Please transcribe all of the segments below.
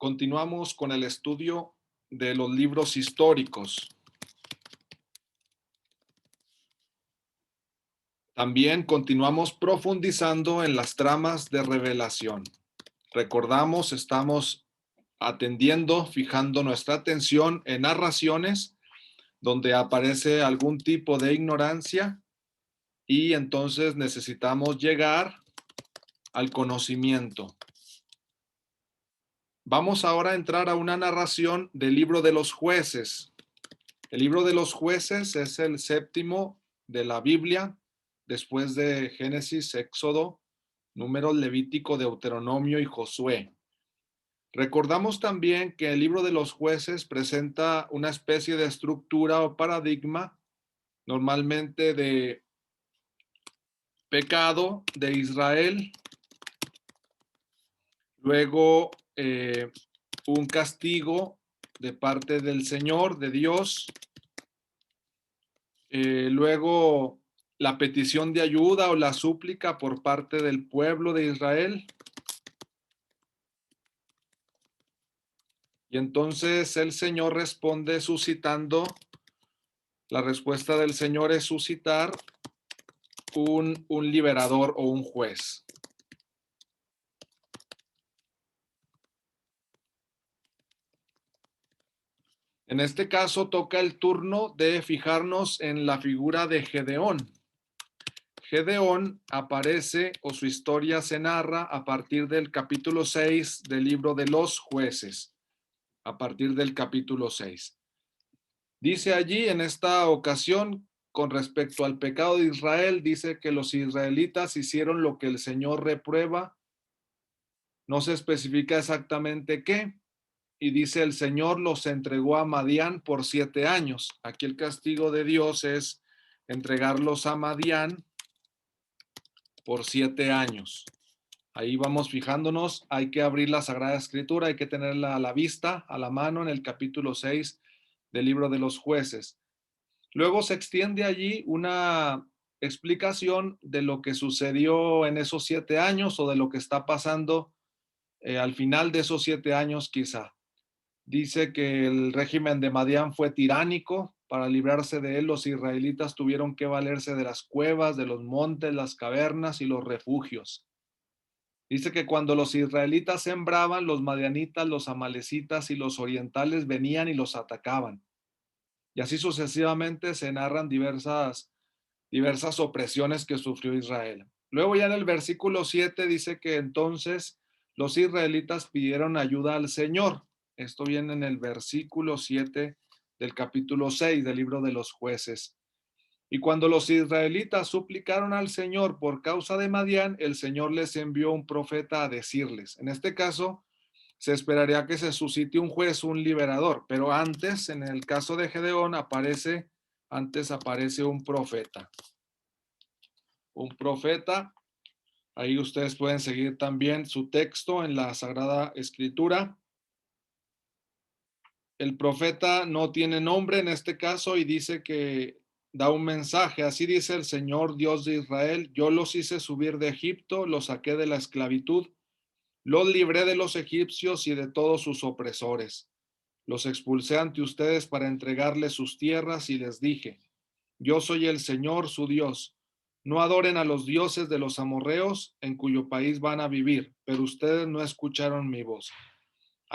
Continuamos con el estudio de los libros históricos. También continuamos profundizando en las tramas de revelación. Recordamos, estamos atendiendo, fijando nuestra atención en narraciones donde aparece algún tipo de ignorancia y entonces necesitamos llegar al conocimiento. Vamos ahora a entrar a una narración del libro de los jueces. El libro de los jueces es el séptimo de la Biblia, después de Génesis, Éxodo, Números, Levítico, Deuteronomio y Josué. Recordamos también que el libro de los jueces presenta una especie de estructura o paradigma, normalmente de pecado de Israel, luego un castigo de parte del Señor, de Dios, luego la petición de ayuda o la súplica por parte del pueblo de Israel. Y entonces el Señor responde suscitando, la respuesta del Señor es suscitar un liberador o un juez. En este caso toca el turno de fijarnos en la figura de Gedeón. Gedeón aparece o su historia se narra a partir del capítulo 6 del libro de los jueces, a partir del capítulo 6. Dice allí en esta ocasión, con respecto al pecado de Israel, dice que los israelitas hicieron lo que el Señor reprueba. No se especifica exactamente qué. Y dice el Señor los entregó a Madián por 7 años. Aquí el castigo de Dios es entregarlos a Madián por 7 años. Ahí vamos fijándonos, hay que abrir la Sagrada Escritura, hay que tenerla a la vista, a la mano en el capítulo 6 del libro de los jueces. Luego se extiende allí una explicación de lo que sucedió en esos 7 años o de lo que está pasando al final de esos 7 años quizá. Dice que el régimen de Madián fue tiránico. Para librarse de él, los israelitas tuvieron que valerse de las cuevas, de los montes, las cavernas y los refugios. Dice que cuando los israelitas sembraban, los madianitas, los amalecitas y los orientales venían y los atacaban. Y así sucesivamente se narran diversas opresiones que sufrió Israel. Luego ya en el versículo 7 dice que entonces los israelitas pidieron ayuda al Señor. Esto viene en el versículo 7 del capítulo 6 del libro de los jueces. Y cuando los israelitas suplicaron al Señor por causa de Madián, el Señor les envió un profeta a decirles. En este caso, se esperaría que se suscite un juez, un liberador, pero antes, en el caso de Gedeón, aparece un profeta. Un profeta, ahí ustedes pueden seguir también su texto en la Sagrada Escritura. El profeta no tiene nombre en este caso y dice que da un mensaje. Así dice el Señor Dios de Israel: yo los hice subir de Egipto, los saqué de la esclavitud, los libré de los egipcios y de todos sus opresores. Los expulsé ante ustedes para entregarles sus tierras y les dije: yo soy el Señor su Dios. No adoren a los dioses de los amorreos en cuyo país van a vivir, pero ustedes no escucharon mi voz.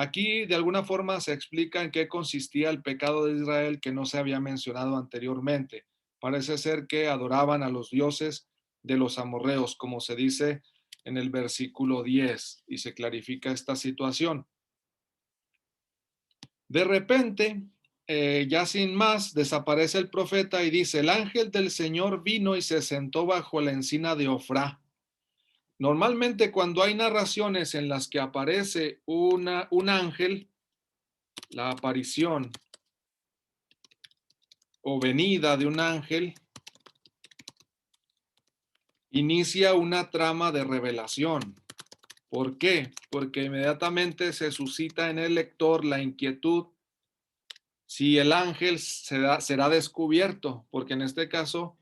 Aquí de alguna forma se explica en qué consistía el pecado de Israel que no se había mencionado anteriormente. Parece ser que adoraban a los dioses de los amorreos, como se dice en el versículo 10, y se clarifica esta situación. De repente, ya sin más, desaparece el profeta y dice: el ángel del Señor vino y se sentó bajo la encina de Ofrá. Normalmente cuando hay narraciones en las que aparece un ángel, la aparición o venida de un ángel inicia una trama de revelación. ¿Por qué? Porque inmediatamente se suscita en el lector la inquietud si el ángel será descubierto, porque en este caso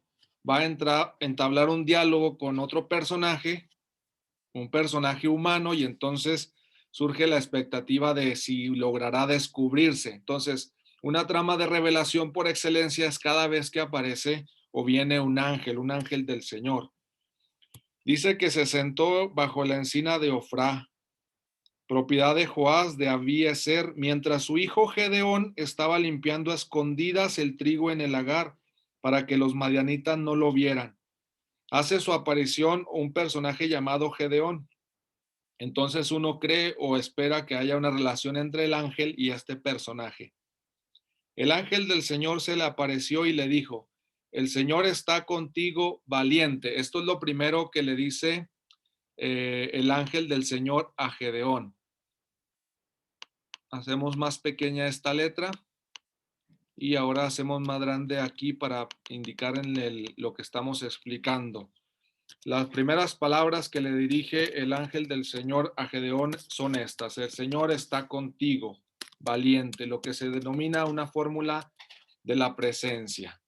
va a entablar un diálogo con otro personaje, un personaje humano, y entonces surge la expectativa de si logrará descubrirse. Entonces, una trama de revelación por excelencia es cada vez que aparece o viene un ángel del Señor. Dice que se sentó bajo la encina de Ofrá, propiedad de Joás de Abiezer, mientras su hijo Gedeón estaba limpiando a escondidas el trigo en el lagar para que los madianitas no lo vieran. Hace su aparición un personaje llamado Gedeón. Entonces uno cree o espera que haya una relación entre el ángel y este personaje. El ángel del Señor se le apareció y le dijo: el Señor está contigo, valiente. Esto es lo primero que le dice el ángel del Señor a Gedeón. Hacemos más pequeña esta letra y ahora hacemos más grande aquí para indicar en lo que estamos explicando. Las primeras palabras que le dirige el ángel del Señor a Gedeón son estas: el Señor está contigo, valiente, lo que se denomina una fórmula de la presencia.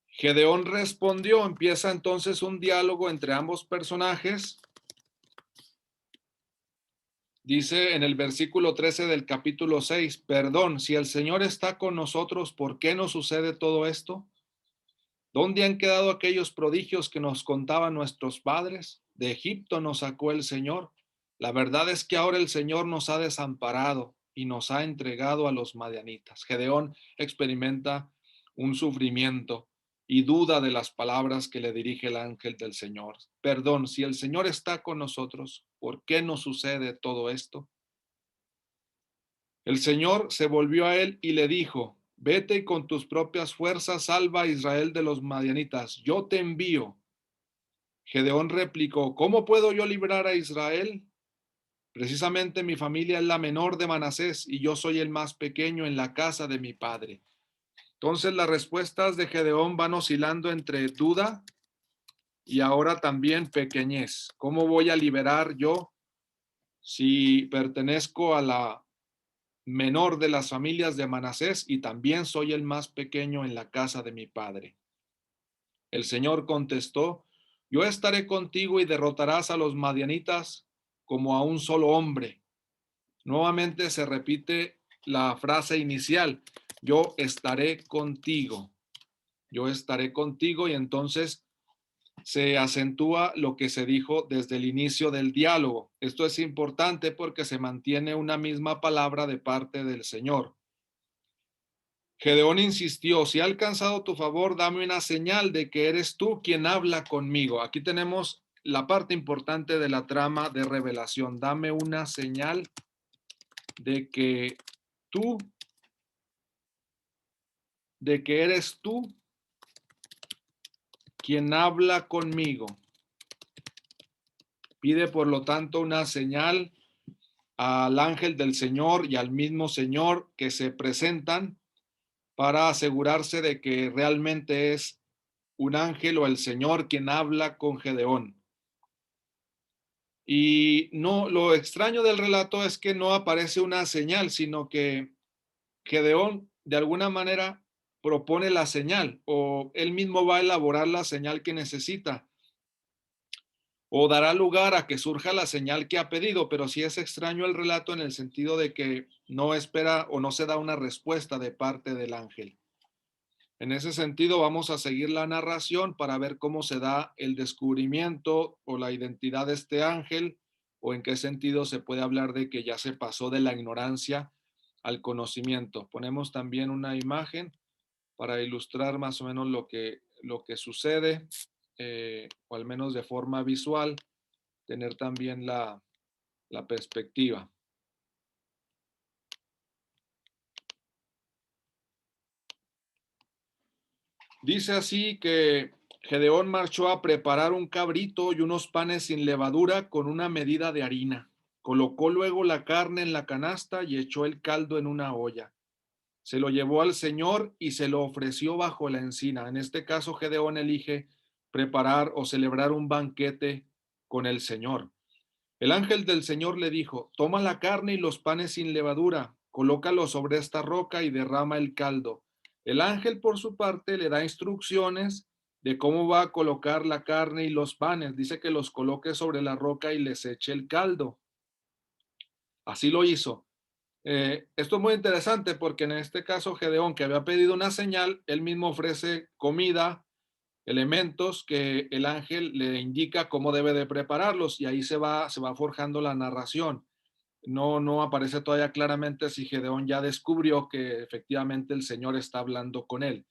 Gedeón respondió, empieza entonces un diálogo entre ambos personajes. Dice en el versículo 13 del capítulo 6, perdón, si el Señor está con nosotros, ¿por qué nos sucede todo esto? ¿Dónde han quedado aquellos prodigios que nos contaban nuestros padres? De Egipto nos sacó el Señor. La verdad es que ahora el Señor nos ha desamparado y nos ha entregado a los madianitas. Gedeón experimenta un sufrimiento y duda de las palabras que le dirige el ángel del Señor. Perdón, si el Señor está con nosotros, ¿por qué nos sucede todo esto? El Señor se volvió a él y le dijo: vete y con tus propias fuerzas salva a Israel de los madianitas. Yo te envío. Gedeón replicó: ¿cómo puedo yo librar a Israel? Precisamente mi familia es la menor de Manasés y yo soy el más pequeño en la casa de mi padre. Entonces las respuestas de Gedeón van oscilando entre duda y ahora también pequeñez. ¿Cómo voy a liberar yo si pertenezco a la menor de las familias de Manasés y también soy el más pequeño en la casa de mi padre? El Señor contestó: yo estaré contigo y derrotarás a los madianitas como a un solo hombre. Nuevamente se repite la frase inicial: yo estaré contigo. Yo estaré contigo, y entonces se acentúa lo que se dijo desde el inicio del diálogo. Esto es importante porque se mantiene una misma palabra de parte del Señor. Gedeón insistió: si ha alcanzado tu favor, dame una señal de que eres tú quien habla conmigo. Aquí tenemos la parte importante de la trama de revelación. Dame una señal tú, de que eres tú quien habla conmigo. Pide, por lo tanto, una señal al ángel del Señor y al mismo Señor que se presentan para asegurarse de que realmente es un ángel o el Señor quien habla con Gedeón. Y no, lo extraño del relato es que no aparece una señal, sino que Gedeón de alguna manera propone la señal, o él mismo va a elaborar la señal que necesita, o dará lugar a que surja la señal que ha pedido. Pero sí es extraño el relato en el sentido de que no espera o no se da una respuesta de parte del ángel. En ese sentido, vamos a seguir la narración para ver cómo se da el descubrimiento o la identidad de este ángel, o en qué sentido se puede hablar de que ya se pasó de la ignorancia al conocimiento. Ponemos también una imagen para ilustrar más o menos lo que sucede, o al menos de forma visual, tener también la perspectiva. Dice así que Gedeón marchó a preparar un cabrito y unos panes sin levadura con una medida de harina. Colocó luego la carne en la canasta y echó el caldo en una olla. Se lo llevó al Señor y se lo ofreció bajo la encina. En este caso, Gedeón elige preparar o celebrar un banquete con el Señor. El ángel del Señor le dijo: toma la carne y los panes sin levadura, colócalos sobre esta roca y derrama el caldo. El ángel, por su parte, le da instrucciones de cómo va a colocar la carne y los panes. Dice que los coloque sobre la roca y les eche el caldo. Así lo hizo. Esto es muy interesante porque en este caso Gedeón, que había pedido una señal, él mismo ofrece comida, elementos que el ángel le indica cómo debe de prepararlos y ahí se va forjando la narración. No aparece todavía claramente si Gedeón ya descubrió que efectivamente el Señor está hablando con él.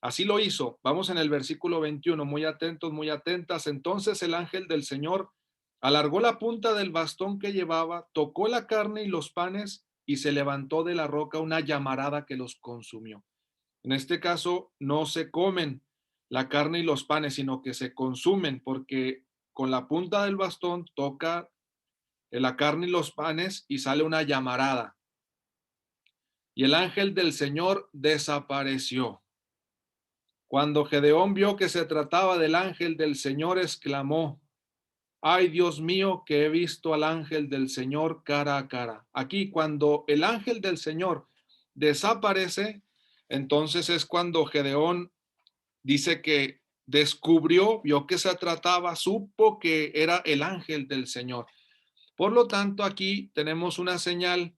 Así lo hizo. Vamos en el versículo 21, muy atentos, muy atentas. Entonces el ángel del Señor alargó la punta del bastón que llevaba, tocó la carne y los panes y se levantó de la roca una llamarada que los consumió. En este caso no se comen la carne y los panes, sino que se consumen porque con la punta del bastón toca la carne y los panes y sale una llamarada. Y el ángel del Señor desapareció. Cuando Gedeón vio que se trataba del ángel del Señor, exclamó: ay, Dios mío, que he visto al ángel del Señor cara a cara. Aquí, cuando el ángel del Señor desaparece, entonces es cuando Gedeón dice que descubrió, vio que se trataba, supo que era el ángel del Señor. Por lo tanto, aquí tenemos una señal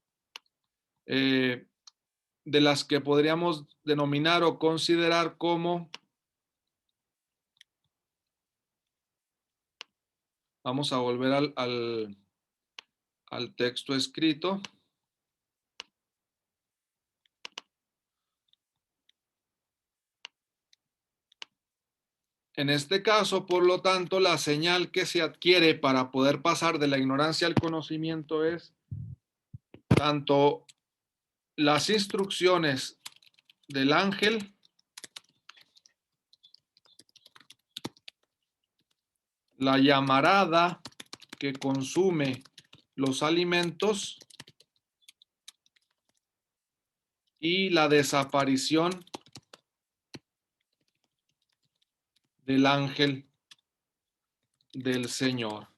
de las que podríamos denominar o considerar como, vamos a volver al texto escrito. En este caso, por lo tanto, la señal que se adquiere para poder pasar de la ignorancia al conocimiento es tanto las instrucciones del ángel, la llamarada que consume los alimentos y la desaparición del ángel del Señor.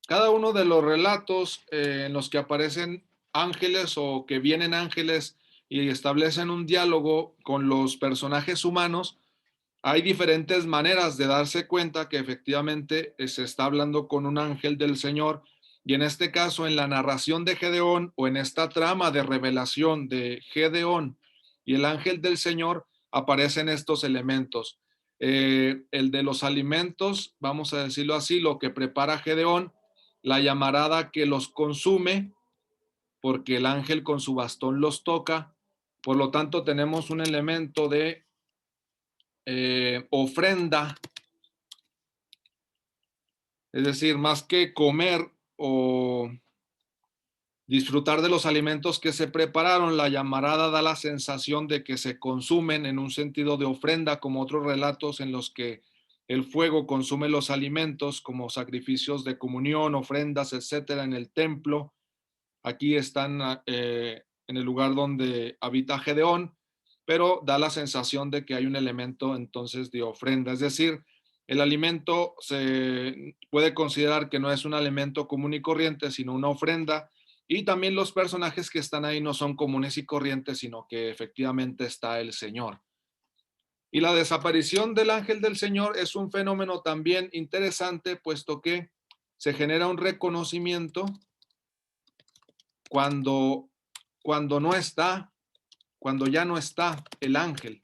Cada uno de los relatos en los que aparecen ángeles o que vienen ángeles y establecen un diálogo con los personajes humanos, hay diferentes maneras de darse cuenta que efectivamente se está hablando con un ángel del Señor. Y en este caso, en la narración de Gedeón o en esta trama de revelación de Gedeón y el ángel del Señor, aparecen estos elementos. El de los alimentos, vamos a decirlo así, lo que prepara Gedeón, la llamarada que los consume, porque el ángel con su bastón los toca. Por lo tanto, tenemos un elemento de ofrenda, es decir, más que comer o disfrutar de los alimentos que se prepararon, la llamarada da la sensación de que se consumen en un sentido de ofrenda, como otros relatos en los que el fuego consume los alimentos, como sacrificios de comunión, ofrendas, etcétera, en el templo. Aquí están en el lugar donde habita Gedeón, pero da la sensación de que hay un elemento entonces de ofrenda. Es decir, el alimento se puede considerar que no es un alimento común y corriente, sino una ofrenda. Y también los personajes que están ahí no son comunes y corrientes, sino que efectivamente está el Señor. Y la desaparición del ángel del Señor es un fenómeno también interesante, puesto que se genera un reconocimiento cuando, cuando no está, cuando ya no está el ángel.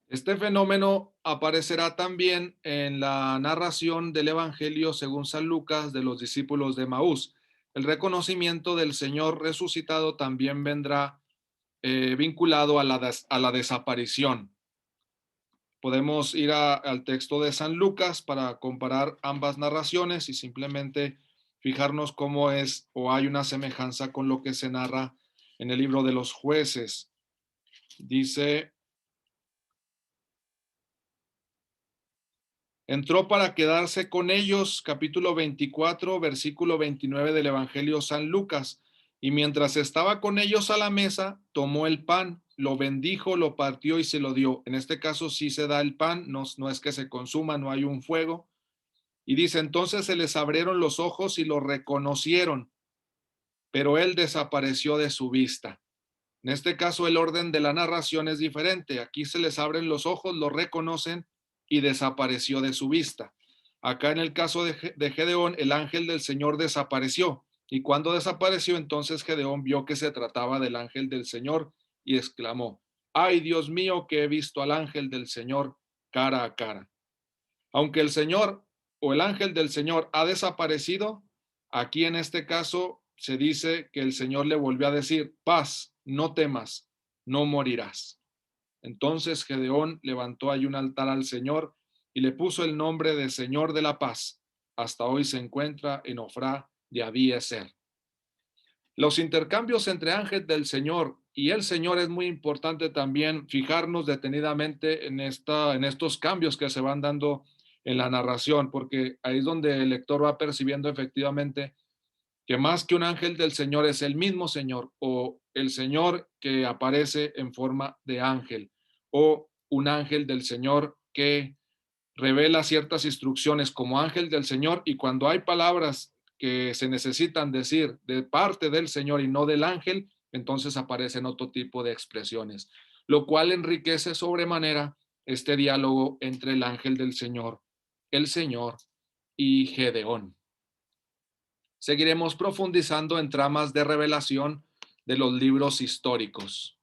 Este fenómeno aparecerá también en la narración del Evangelio según San Lucas de los discípulos de Maús. El reconocimiento del Señor resucitado también vendrá vinculado a la desaparición. Podemos ir al texto de San Lucas para comparar ambas narraciones y simplemente fijarnos cómo es o hay una semejanza con lo que se narra en el libro de los Jueces. Dice: entró para quedarse con ellos, capítulo 24, versículo 29 del Evangelio San Lucas. Y mientras estaba con ellos a la mesa, tomó el pan, lo bendijo, lo partió y se lo dio. En este caso sí se da el pan, no es que se consuma, no hay un fuego. Y dice: entonces se les abrieron los ojos y lo reconocieron, pero él desapareció de su vista. En este caso el orden de la narración es diferente. Aquí se les abren los ojos, lo reconocen, y desapareció de su vista. Acá en el caso de Gedeón, el ángel del Señor desapareció. Y cuando desapareció, entonces Gedeón vio que se trataba del ángel del Señor y exclamó: ¡Ay, Dios mío, que he visto al ángel del Señor cara a cara! Aunque el Señor o el ángel del Señor ha desaparecido, aquí en este caso se dice que el Señor le volvió a decir: paz, no temas, no morirás. Entonces Gedeón levantó ahí un altar al Señor y le puso el nombre de Señor de la Paz. Hasta hoy se encuentra en Ofrá de Abiezer. Los intercambios entre ángel del Señor y el Señor es muy importante también fijarnos detenidamente en estos cambios que se van dando en la narración, porque ahí es donde el lector va percibiendo efectivamente que más que un ángel del Señor es el mismo Señor, o el Señor que aparece en forma de ángel, o un ángel del Señor que revela ciertas instrucciones como ángel del Señor, y cuando hay palabras que se necesitan decir de parte del Señor y no del ángel, entonces aparecen otro tipo de expresiones, lo cual enriquece sobremanera este diálogo entre el ángel del Señor, el Señor y Gedeón. Seguiremos profundizando en tramas de revelación de los libros históricos.